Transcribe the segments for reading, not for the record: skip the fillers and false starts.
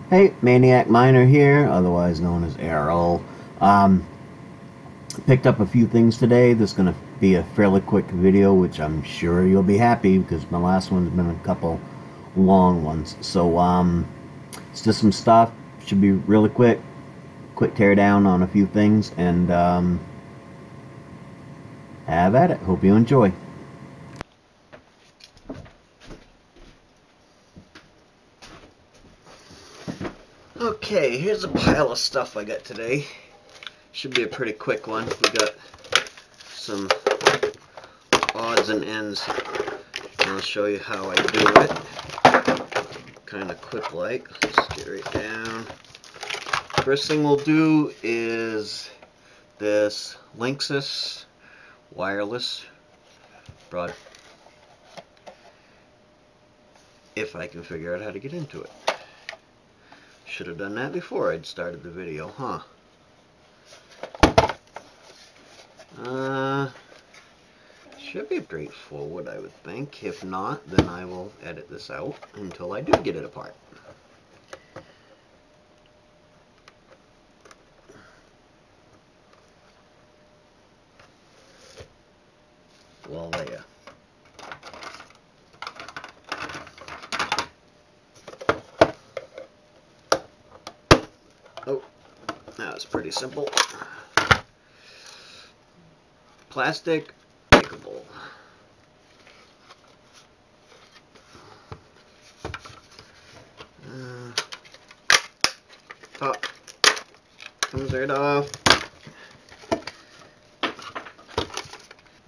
Hey, Maine-iac Miner here, otherwise known as Errol. Um, Picked up a few things today. This is going to be a fairly quick video, which I'm sure you'll be happy because my last one's been a couple long ones. So, it's just some stuff. Should be really quick. Quick tear down on a few things, and have at it. Hope you enjoy. Okay, here's a pile of stuff I got today. Should be a pretty quick one. We got some odds and ends. I'll show you how I do it. Kind of quick like. Let's get right down. First thing we'll do is this Linksys wireless broad. If I can figure out how to get into it. Should have done that before I'd started the video, huh? Should be straightforward, I would think. If not, then I will edit this out until I do get it apart. Well, there. Oh, that was pretty simple. Plastic, breakable. Pop. Comes right off.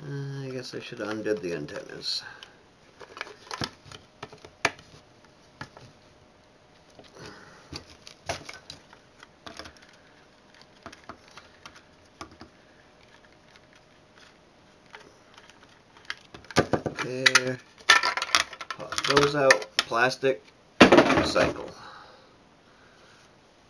I guess I should have undid the antennas. There. Pop those out. Plastic. Recycle.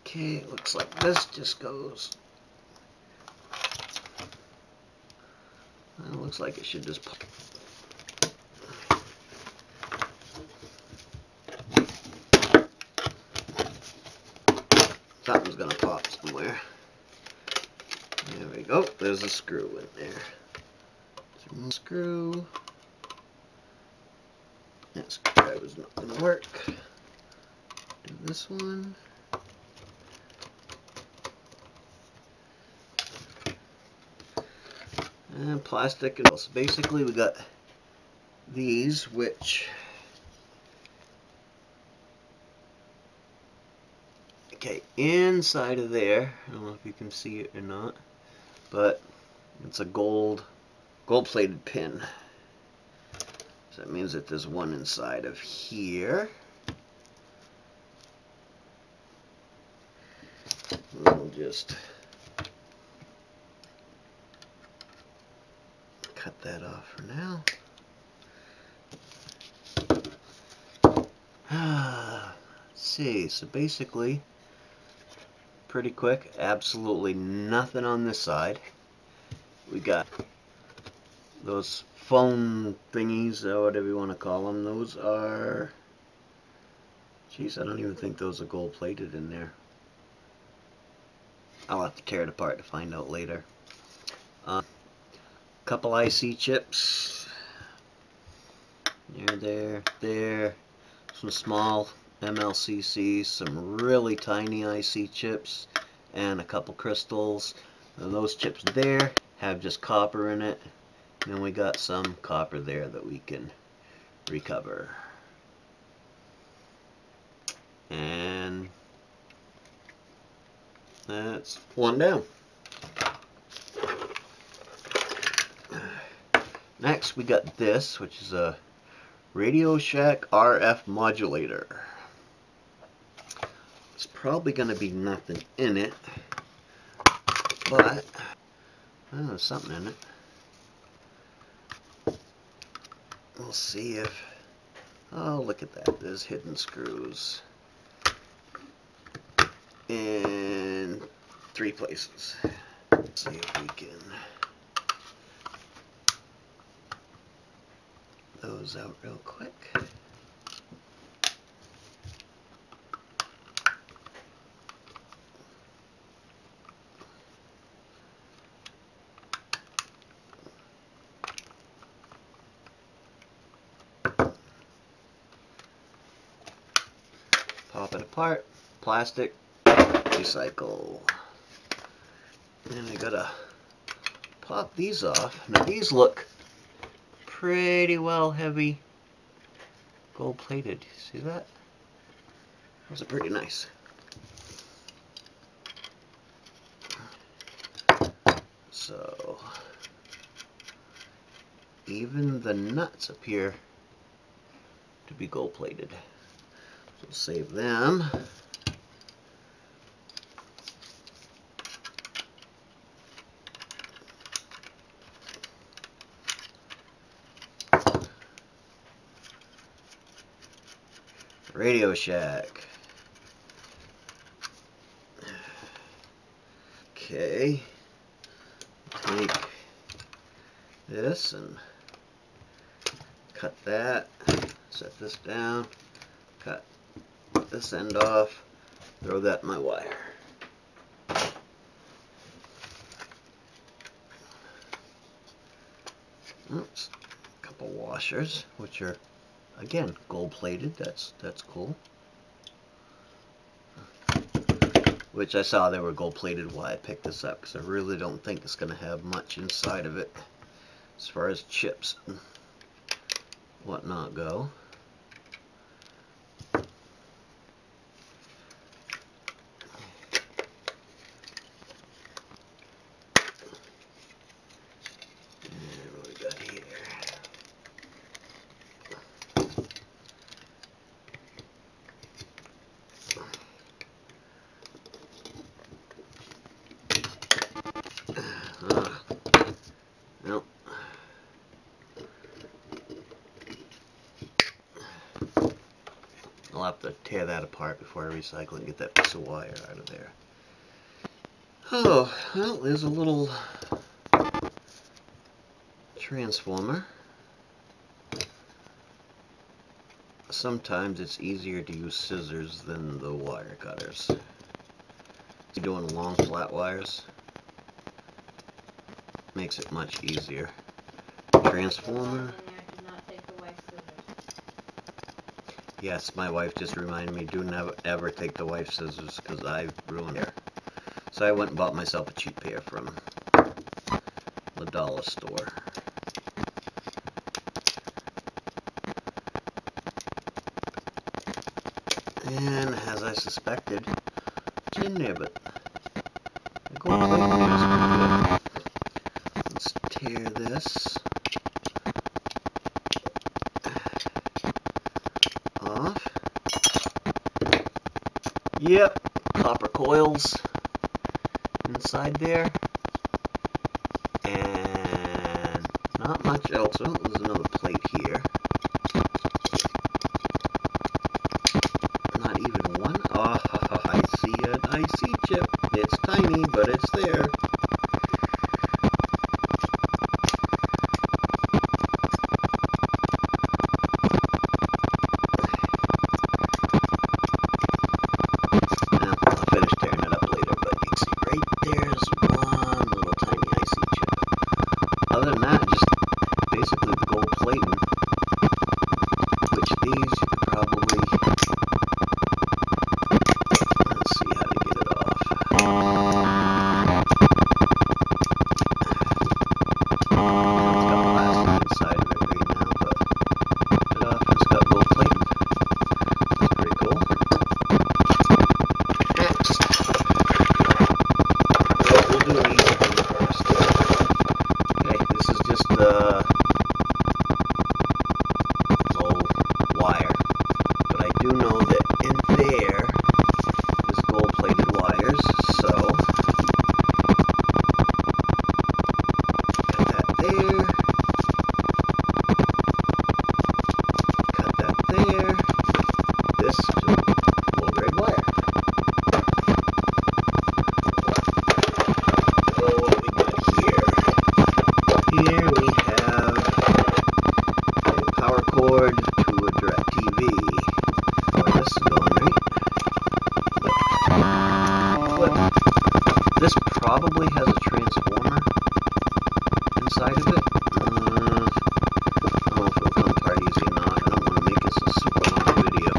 Okay, looks like this just goes. Well, looks like it should just pop. Something's gonna pop somewhere. There we go. There's a screw in there. Screw. That screwdriver's not gonna work. Do this one. And plastic and so basically we got these, which okay, inside of there, I don't know if you can see it or not, but it's a gold plated pin. So that means that there's one inside of here. We'll just cut that off for now. Let's see, so basically, pretty quick, absolutely nothing on this side. We got those phone thingies, or whatever you want to call them. Those are, geez, I don't even think those are gold plated in there. I'll have to tear it apart to find out later. Couple IC chips. There. Some small MLCCs, some really tiny IC chips, and a couple crystals. Now those chips there have just copper in it. And then we got some copper there that we can recover. And that's one down. Next we got this, which is a Radio Shack RF modulator. It's probably going to be nothing in it, but well, there's something in it. We'll see if, oh, look at that, there's hidden screws in 3 places. Let's see if we can those out real quick. apart, plastic, recycle. And I gotta pop these off. Now these look pretty well heavy, gold plated. See that? Those are pretty nice. So even the nuts appear to be gold plated. So save them. Radio Shack. Okay. Take this and cut that. Set this down. Cut this end off. Throw that in my wire. Oops. A couple washers, which are again gold plated. That's cool. Which I saw they were gold plated while I picked this up, because I really don't think it's going to have much inside of it as far as chips and whatnot go. Nope. I'll have to tear that apart before I recycle and get that piece of wire out of there. Oh, well, there's a little transformer. Sometimes it's easier to use scissors than the wire cutters. If you're doing long flat wires, makes it much easier. Transformer. Yes, my wife just reminded me, do never ever take the wife's scissors because I've ruined her. So I went and bought myself a cheap pair from the dollar store. And as I suspected, it's in there, but the gold plating is pretty good. Let's tear this off. Yep, copper coils inside there. And not much else. Oh, there's another plate here. Not even one. Oh, I see an IC chip. It's tiny, but it's there. I'll finish tearing it up later, but you can see right there's one little tiny IC chip. Other than that, just basically the gold plating, which these you could probably, let's see how to get it off. It's got plastic inside of it right now, but get it off and it's got gold plating. That's pretty cool. Next, we'll do an easy one first. Okay, this is just the old wire, but I do know that in there is gold plated wires, so cut that there, cut that there. This is low grade wire. So what do we got here? Here we have a power cord to a direct TV. Where this is going, right? Flip. This probably has a transformer inside of it. I don't know if it'll come apart easy or not. I don't want to make this a super long video.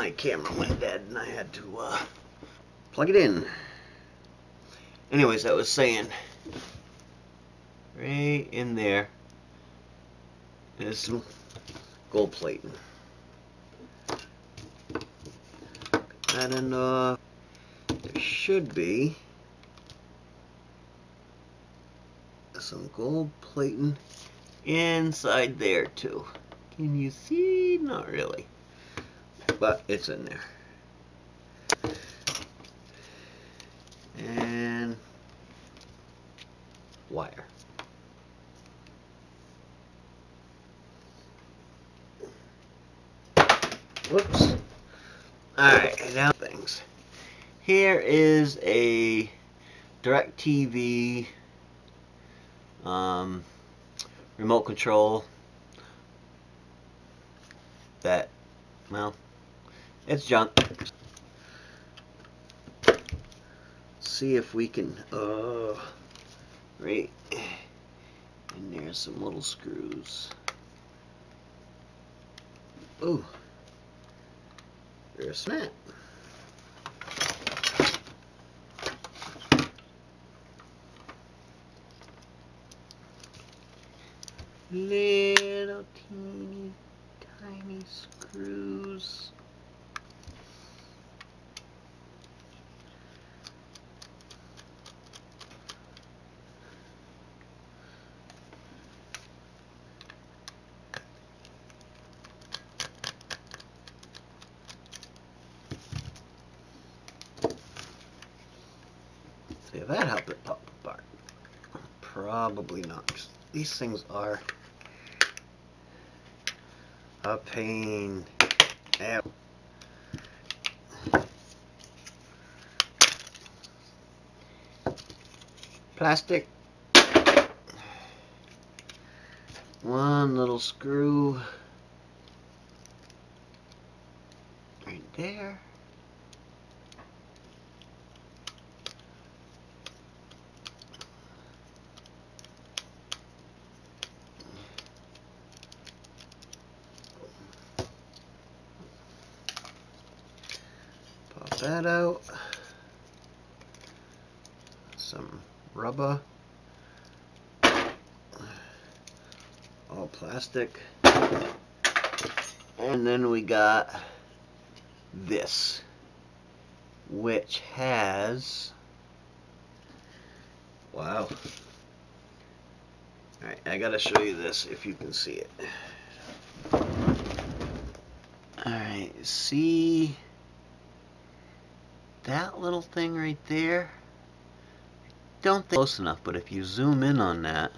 my camera went dead and I had to plug it in. Anyways, I was saying, right in there is some gold plating. That end off. There should be some gold plating inside there too. Can you see? Not really, but it's in there. And wire. Whoops. Alright, now things. Here is a DirecTV remote control that, well, it's junk. See if we can, right, and there's some little screws. Ooh, there's a snap. Little teeny tiny screws. See if that helped it pop apart. Probably not. These things are a pain. Ow. Plastic. One little screw right there. Pop that out. Some rubber. All plastic. And then we got this, which has, wow. Alright, I gotta show you this if you can see it. Alright, see that little thing right there? Don't think close enough, but if you zoom in on that,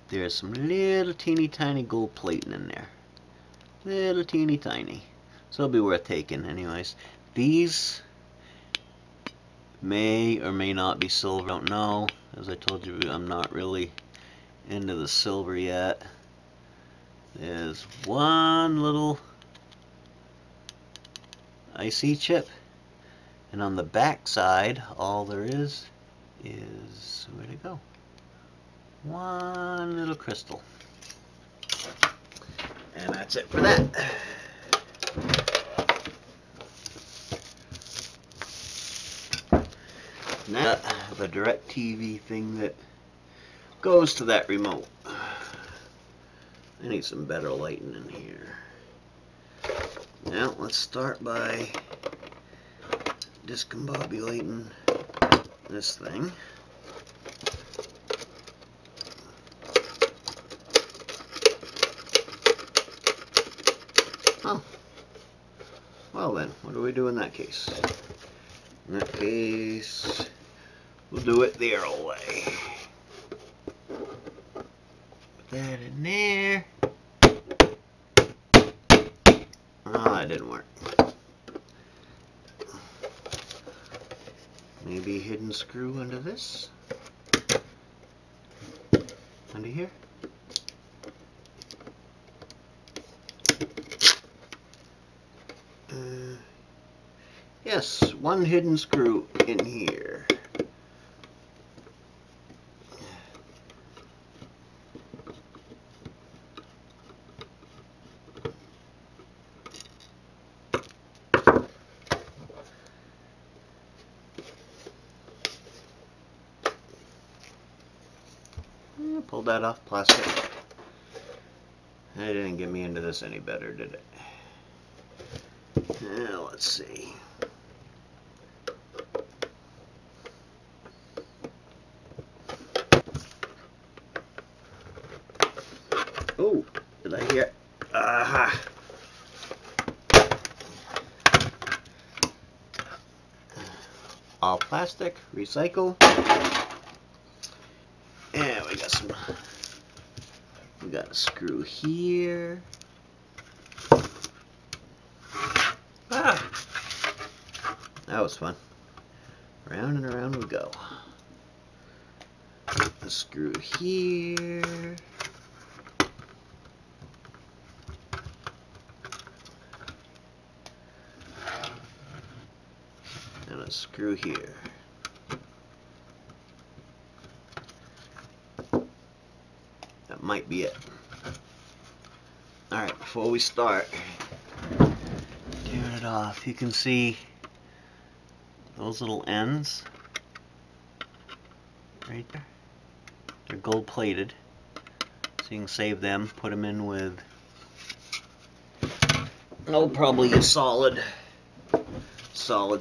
there's some little teeny tiny gold plating in there. Little teeny tiny. So it'll be worth taking anyways. These may or may not be silver. I don't know. As I told you, I'm not really into the silver yet. There's one little IC chip. And on the back side, all there is, where'd it go? One little crystal. And that's it for that. Now, the DirecTV thing that goes to that remote. I need some better lighting in here. Now, let's start by discombobulating this thing. Oh. Well then, what do we do in that case? In that case, we'll do it the old way. Put that in there. Oh, that didn't work. Maybe a hidden screw under this? Under here? Yes, one hidden screw in here. pulled that off, plastic. It didn't get me into this any better, did it? Now, let's see. Oh, did I hear? Aha! All plastic, recycle. And we got a screw here. Ah! That was fun. Round and around we go. A screw here. And a screw here. That might be it. Alright, before we start tearing it off, you can see those little ends right there. They're gold plated, so you can save them, put them in with, oh, probably a solid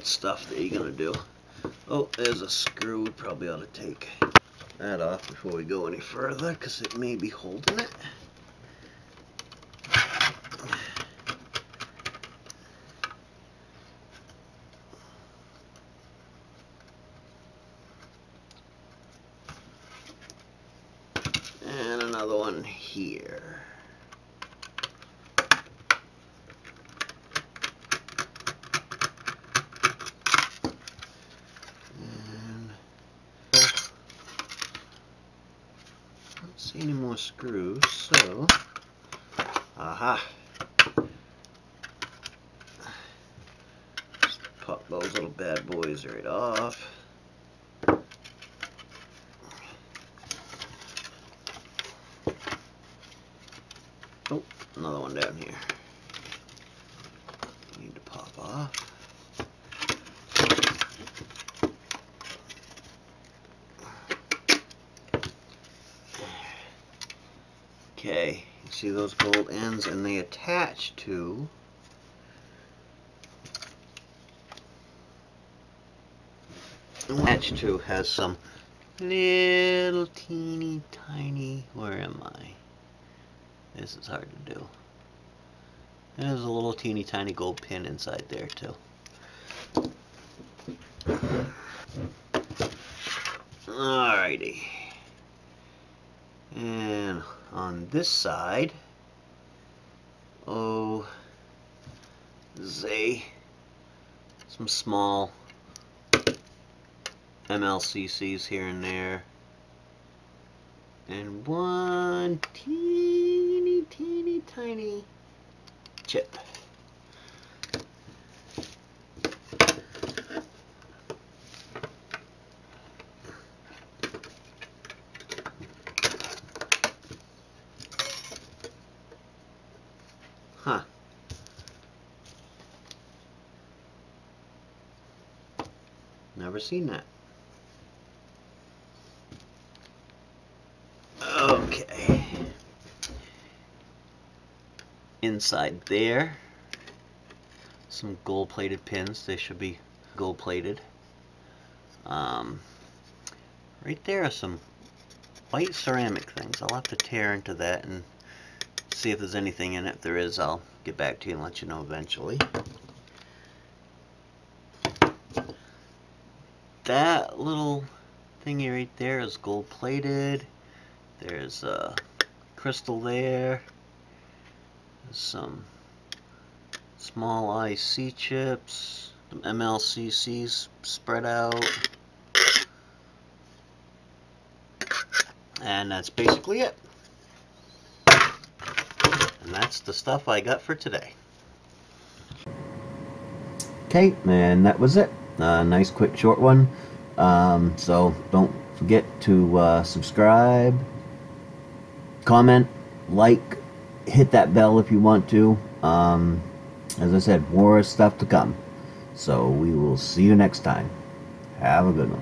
stuff that you're gonna do. Oh, there's a screw. We probably ought to take that off before we go any further, because it may be holding it. And another one here. See any more screws, so aha, just pop those little bad boys right off. Oh, another one down here need to pop off. Okay, you see those gold ends, and they attach to has some little teeny tiny, where am I? This is hard to do. There's a little teeny tiny gold pin inside there too. Alrighty. And on this side, oh, some small MLCCs here and there, and one teeny tiny chip. Huh. Never seen that. Okay. Inside there, some gold-plated pins. They should be gold-plated. Right there are some white ceramic things. I'll have to tear into that and see if there's anything in it. If there is, I'll get back to you and let you know eventually. That little thingy right there is gold plated. There's a crystal there. There's some small IC chips, some MLCCs spread out. And that's basically it. And that's the stuff I got for today. Okay, and that was it. Nice quick short one. So don't forget to subscribe, comment, like, hit that bell if you want to. As I said, more stuff to come. So we will see you next time. Have a good one.